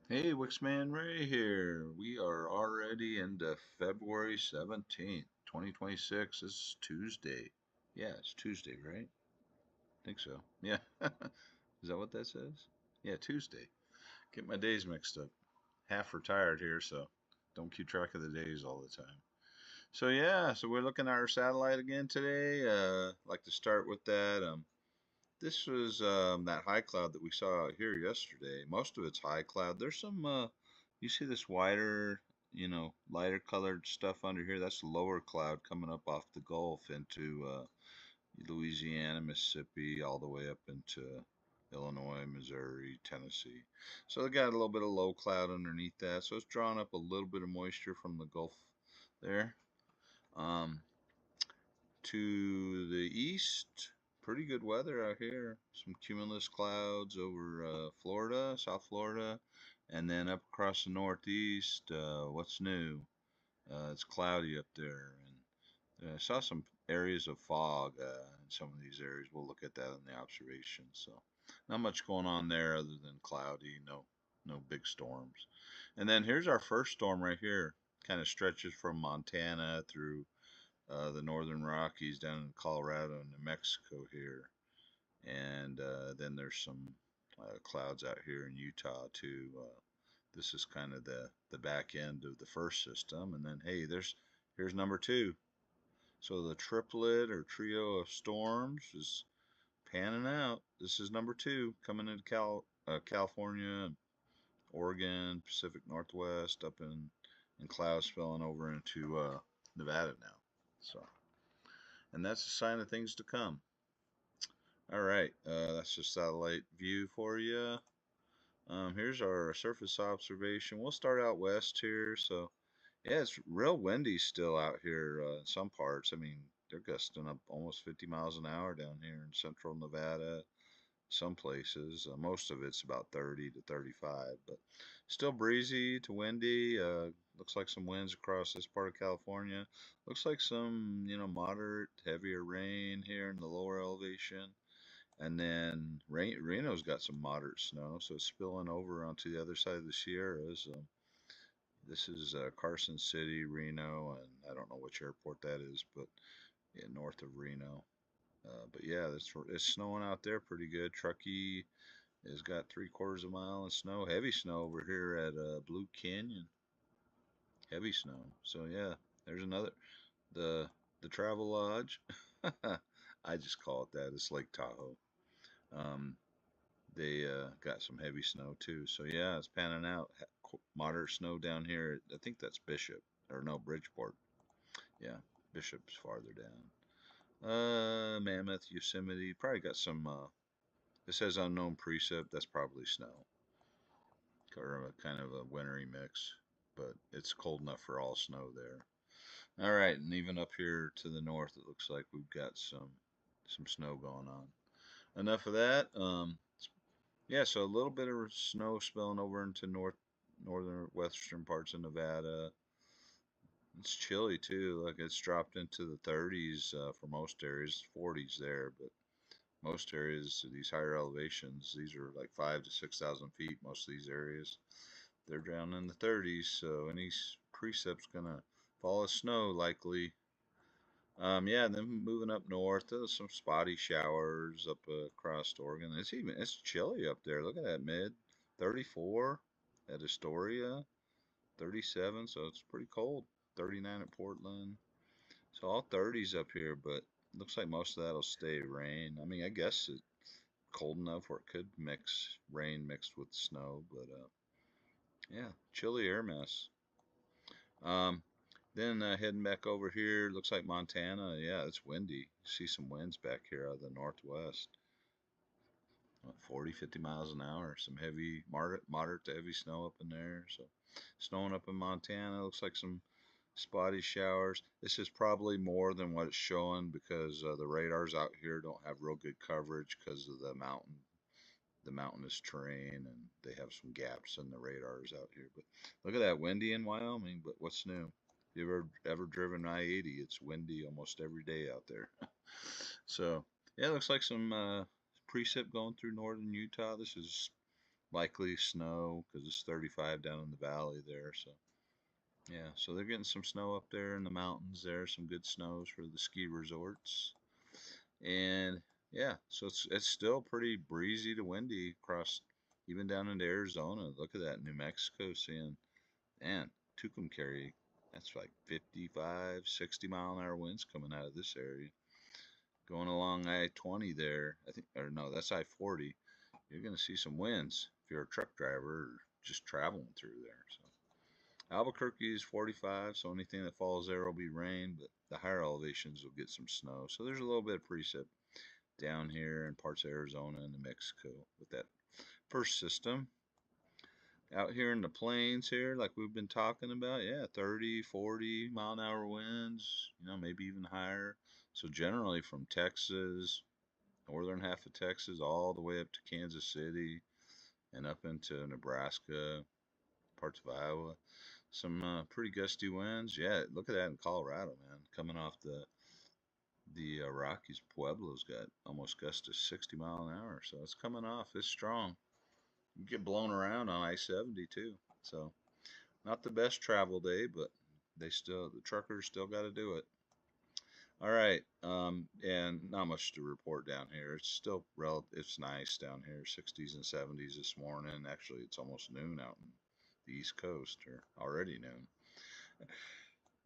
Hey, Wixman Ray here. We are already into February 17th, 2026. This is Tuesday. Yeah, it's Tuesday, right? I think so. Yeah. Is that what that says? Yeah, Tuesday. Get my days mixed up. Half retired here, so don't keep track of the days all the time. So we're looking at our satellite again today. Like to start with that. This was that high cloud that we saw out here yesterday. Most of it's high cloud. There's some, you see this wider, lighter colored stuff under here. That's lower cloud coming up off the Gulf into Louisiana, Mississippi, all the way up into Illinois, Missouri, Tennessee. So they got a little bit of low cloud underneath that. So it's drawing up a little bit of moisture from the Gulf there. Um, to the east, pretty good weather out here. Some cumulus clouds over Florida, South Florida, and then up across the northeast. What's new? It's cloudy up there, and I saw some areas of fog in some of these areas. We'll look at that in the observation. So, not much going on there other than cloudy. No big storms. And then here's our first storm right here. Kind of stretches from Montana through the northern Rockies down in Colorado and New Mexico here. And then there's some clouds out here in Utah too. This is kind of the back end of the first system, and then hey, here's number two. So the triplet or trio of storms is panning out. This is number two coming into California, Oregon, Pacific Northwest, up in clouds spilling over into Nevada now. So, and that's a sign of things to come. All right, that's just satellite view for you. Here's our surface observation. We'll start out west here. So, yeah, it's real windy still out here in some parts. I mean, they're gusting up almost 50 miles an hour down here in central Nevada, some places. Most of it's about 30 to 35, but still breezy to windy. Looks like some winds across this part of California. Looks like some, moderate, heavier rain here in the lower elevation. And then Reno's got some moderate snow, so it's spilling over onto the other side of the Sierras. This is Carson City, Reno, and I don't know which airport that is, but yeah, north of Reno. But yeah, it's snowing out there pretty good. Truckee has got 3/4 of a mile of snow, heavy snow over here at Blue Canyon, heavy snow. So yeah, there's another the Travel Lodge. I just call it that. It's Lake Tahoe. Um, they got some heavy snow too. So yeah, it's panning out. Moderate snow down here. I think that's Bishop or no Bridgeport. Yeah, Bishop's farther down. Mammoth, Yosemite. Probably got some. It says unknown precip. That's probably snow or a kind of a wintry mix, but it's cold enough for all snow there. All right, and even up here to the north, it looks like we've got some snow going on. Enough of that. Yeah, so a little bit of snow spilling over into northern western parts of Nevada. It's chilly too. Like it's dropped into the 30s for most areas, 40s there, but most areas, these higher elevations, these are like 5 to 6,000 feet. Most of these areas, they're down in the 30s. So any precip's gonna fall as snow likely. Yeah, and then moving up north, some spotty showers up across Oregon. It's chilly up there. Look at that mid 34 at Astoria, 37, so it's pretty cold. 39 at Portland. So all 30s up here, but looks like most of that'll stay rain. I mean, I guess it's cold enough where it could mix rain mixed with snow, but yeah, chilly air mass. Um, then heading back over here, looks like Montana. Yeah, it's windy. See some winds back here out of the northwest. 40, 50 miles an hour. Some heavy, moderate to heavy snow up in there. So, snowing up in Montana. Looks like some spotty showers. This is probably more than what it's showing because the radars out here don't have real good coverage because of the mountainous terrain, and they have some gaps in the radars out here. But look at that, windy in Wyoming. But what's new? You ever driven I-80? It's windy almost every day out there. So yeah, it looks like some precip going through northern Utah. This is likely snow because it's 35 down in the valley there. So yeah, so they're getting some snow up there in the mountains there, some good snows for the ski resorts. And yeah, so it's still pretty breezy to windy across even down into Arizona. Look at that, New Mexico seeing, man, Tucumcari, that's like 55, 60-mile-an-hour winds coming out of this area. Going along I-20 there, I think, or no, that's I-40. You're going to see some winds if you're a truck driver or just traveling through there. So Albuquerque is 45, so anything that falls there will be rain, but the higher elevations will get some snow. So there's a little bit of precip down here in parts of Arizona and New Mexico with that first system. Out here in the plains here, like we've been talking about, yeah, 30, 40 mile an hour winds, maybe even higher. So generally from Texas, northern half of Texas, all the way up to Kansas City and up into Nebraska, parts of Iowa. Some pretty gusty winds. Yeah, look at that in Colorado, man. Coming off the Rockies, Pueblo's got almost gusts of 60 mile an hour. So it's coming off. It's strong. You get blown around on I-70 too. So not the best travel day, but the truckers still got to do it. All right, and not much to report down here. It's still it's nice down here, 60s and 70s this morning. Actually, it's almost noon out in the East Coast, or already noon.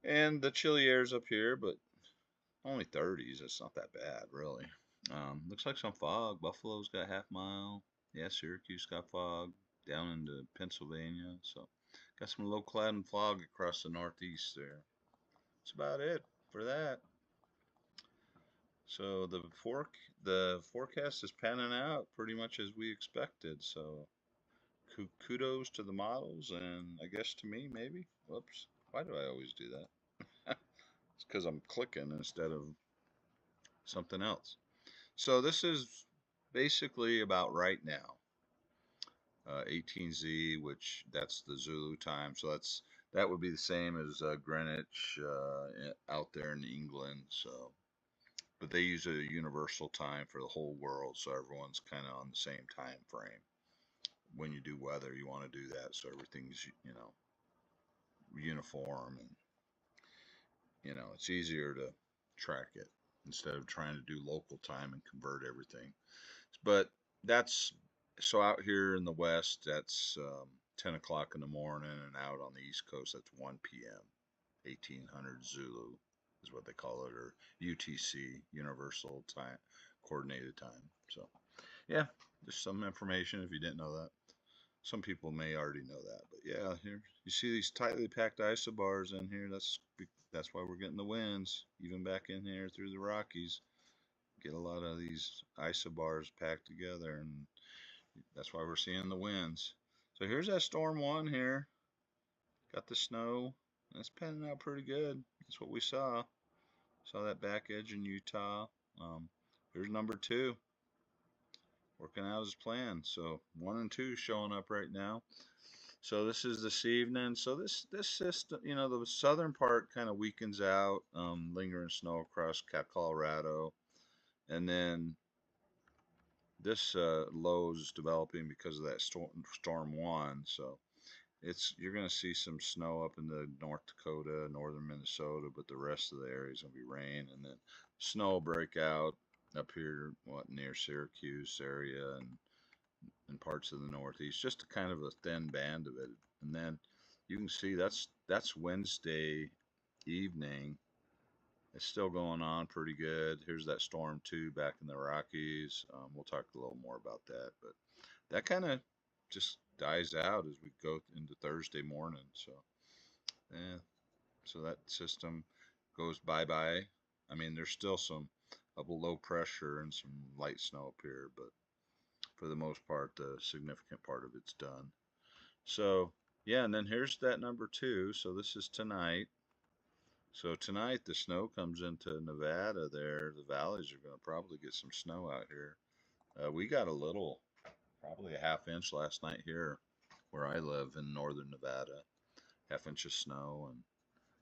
And the chilly air's up here, but only 30s. It's not that bad, really. Looks like some fog. Buffalo's got half mile. Yeah, Syracuse got fog down into Pennsylvania. So got some low cloud and fog across the northeast there. That's about it for that. So the forecast is panning out pretty much as we expected. So kudos to the models, and I guess to me maybe. Whoops. Why do I always do that? It's because I'm clicking instead of something else. So this is basically about right now. 18Z, which that's the Zulu time. So that would be the same as Greenwich out there in England. So, but they use a universal time for the whole world, so everyone's kind of on the same time frame. When you do weather, you want to do that so everything's uniform, and it's easier to track it instead of trying to do local time and convert everything. But that's so out here in the West, that's 10 o'clock in the morning, and out on the East Coast, that's 1 p.m. 1800 Zulu is what they call it, or UTC, Universal Time Coordinated Time. So, yeah, just some information if you didn't know that. Some people may already know that, but yeah, here you see these tightly packed isobars in here. That's why we're getting the winds, even back in here through the Rockies. Get a lot of these isobars packed together, and that's why we're seeing the winds. So here's that storm one here. Got the snow. That's panning out pretty good. That's what we saw. Saw that back edge in Utah. Here's number two. Working out as planned. So 1 and 2 showing up right now. So this is this evening. So this system, the southern part kind of weakens out, lingering snow across Colorado, and then this low is developing because of that storm one. So you're going to see some snow up in the North Dakota, northern Minnesota, but the rest of the area is going to be rain, and then snow will break out up here, near Syracuse area and parts of the Northeast, just a kind of a thin band of it. And then you can see that's Wednesday evening. It's still going on pretty good. Here's that storm two back in the Rockies. We'll talk a little more about that, but that kind of just dies out as we go into Thursday morning. So, yeah, so that system goes bye bye. I mean, there's still some of low pressure and some light snow up here, but for the most part, the significant part of it's done. So, yeah, and then here's that number two. So this is tonight. So tonight the snow comes into Nevada there. The valleys are going to probably get some snow out here. We got a little, probably a half inch last night here where I live in northern Nevada. Half inch of snow and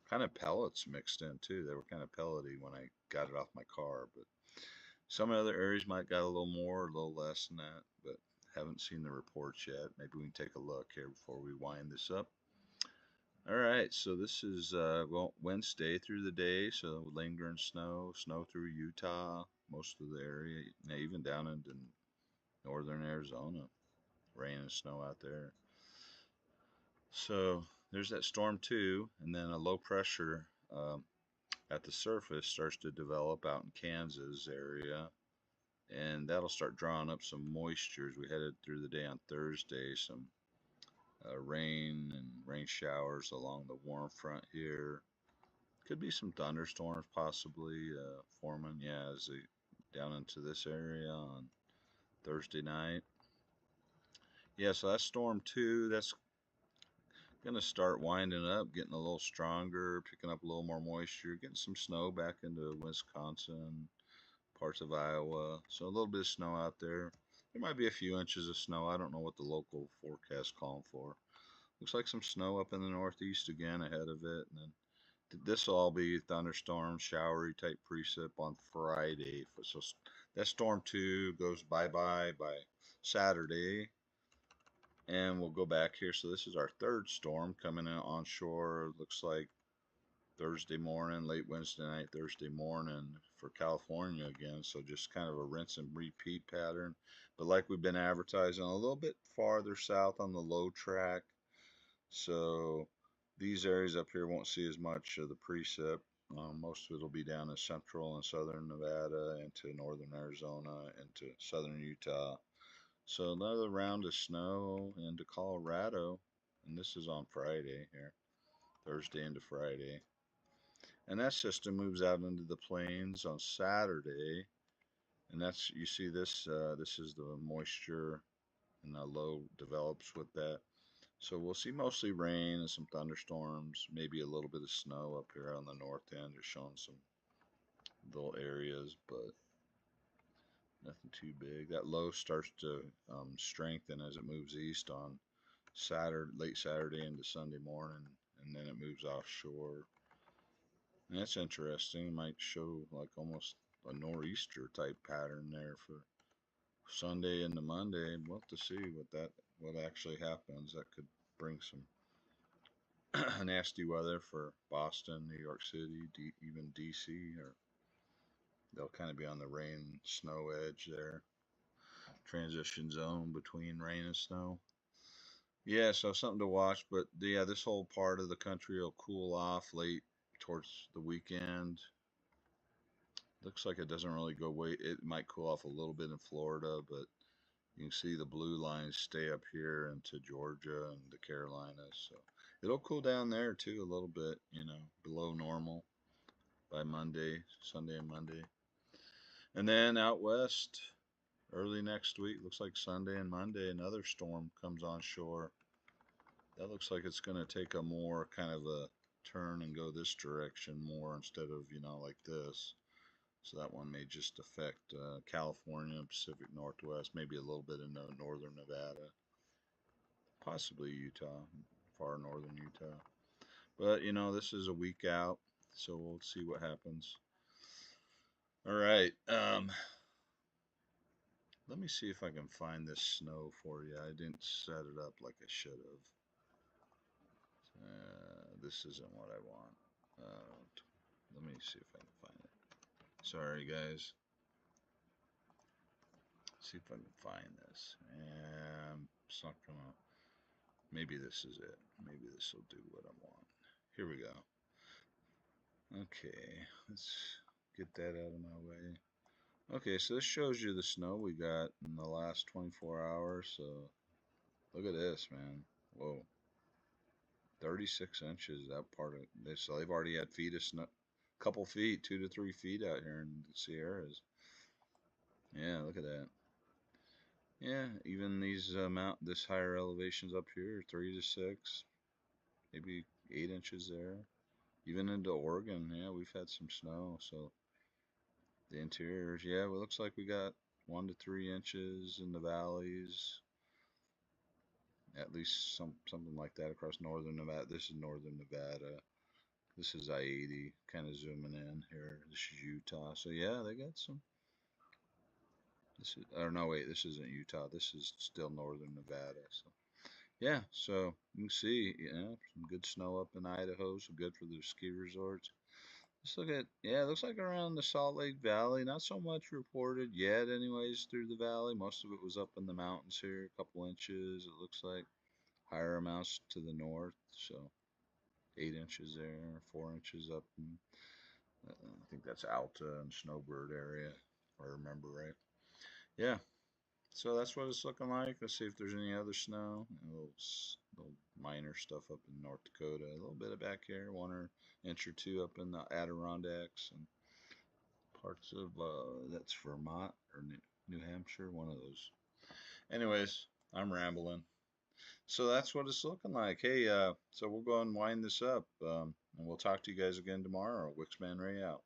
kind of pellets mixed in too. They were kind of pellety when I got it off my car, but some other areas might got a little more, a little less than that. But Haven't seen the reports yet. Maybe we can take a look here before we wind this up. All right, so this is well, Wednesday through the day, so lingering snow through Utah, most of the area, even down into northern Arizona, rain and snow out there. So there's that storm too, and then a low pressure at the surface starts to develop out in Kansas area, and that'll start drawing up some moisture as we headed through the day on Thursday. Some rain and rain showers along the warm front here. Could be some thunderstorms possibly forming, yeah, as they down into this area on Thursday night. Yeah, so that's storm two. That's going to start winding up, getting a little stronger, picking up a little more moisture, getting some snow back into Wisconsin, parts of Iowa. So a little bit of snow out there. There might be a few inches of snow. I don't know what the local forecast calling for. Looks like some snow up in the northeast again ahead of it. And then this will all be thunderstorm, showery type precip on Friday. So that storm two goes bye-bye by Saturday. And we'll go back here. So this is our third storm coming in onshore. Looks like Thursday morning, late Wednesday night, Thursday morning for California again. So just kind of a rinse and repeat pattern. But like we've been advertising, a little bit farther south on the low track. So these areas up here won't see as much of the precip. Most of it will be down in central and southern Nevada, into northern Arizona, into southern Utah. So another round of snow into Colorado, and this is on Friday here, Thursday into Friday. And that system moves out into the plains on Saturday, and that's, you see this, this is the moisture, and the low develops with that. So we'll see mostly rain and some thunderstorms, maybe a little bit of snow up here on the north end. They're showing some little areas, but nothing too big. That low starts to strengthen as it moves east on Saturday, late Saturday into Sunday morning, and then it moves offshore. And that's interesting. It might show like almost a nor'easter type pattern there for Sunday into Monday. We'll have to see what actually happens. That could bring some nasty weather for Boston, New York City, even DC, or they'll kind of be on the rain snow edge there, transition zone between rain and snow. Yeah, so something to watch, but yeah, this whole part of the country will cool off late towards the weekend. Looks like it doesn't really go way. It might cool off a little bit in Florida, but you can see the blue lines stay up here into Georgia and the Carolinas. So it'll cool down there too a little bit, below normal by Monday, Sunday and Monday. And then out west, early next week, looks like Sunday and Monday, another storm comes on shore. That looks like it's going to take a more kind of a turn and go this direction more instead of, like this. So that one may just affect California, Pacific Northwest, maybe a little bit in northern Nevada, possibly Utah, far northern Utah. But, this is a week out, so we'll see what happens. All right. Let me see if I can find this snow for you. I didn't set it up like I should have. This isn't what I want. Let me see if I can find it. Sorry, guys. See if I can find this. It's not gonna. Maybe this is it. Maybe this will do what I want. Here we go. Okay, let's get that out of my way. Okay, so this shows you the snow we got in the last 24 hours. So look at this, man. Whoa. 36 inches, that part of this. So they've already had feet of snow, couple feet, 2 to 3 feet out here in the Sierras. Yeah, look at that. Yeah, even these this higher elevations up here, 3 to 6, maybe 8 inches there. Even into Oregon, yeah, we've had some snow. So the interiors, yeah, it looks like we got 1 to 3 inches in the valleys. At least something like that across northern Nevada. This is northern Nevada. This is I-80, kind of zooming in here. This is Utah. So yeah, they got some This is, or no, wait, this isn't Utah. This is still northern Nevada. So yeah, so you can see, some good snow up in Idaho, so good for the ski resorts. Let's look at, yeah, it looks like around the Salt Lake Valley, not so much reported yet, anyways, through the valley. Most of it was up in the mountains here, a couple inches, it looks like. Higher amounts to the north, so 8 inches there, 4 inches up in, I think that's Alta and Snowbird area, if I remember right. Yeah, so that's what it's looking like. Let's see if there's any other snow. A little minor stuff up in North Dakota. A little bit of back here, 1 inch or two up in the Adirondacks and parts of that's Vermont or New Hampshire, one of those. Anyways, I'm rambling. So that's what it's looking like. Hey, so we'll go and wind this up, and we'll talk to you guys again tomorrow. Wixman Ray out.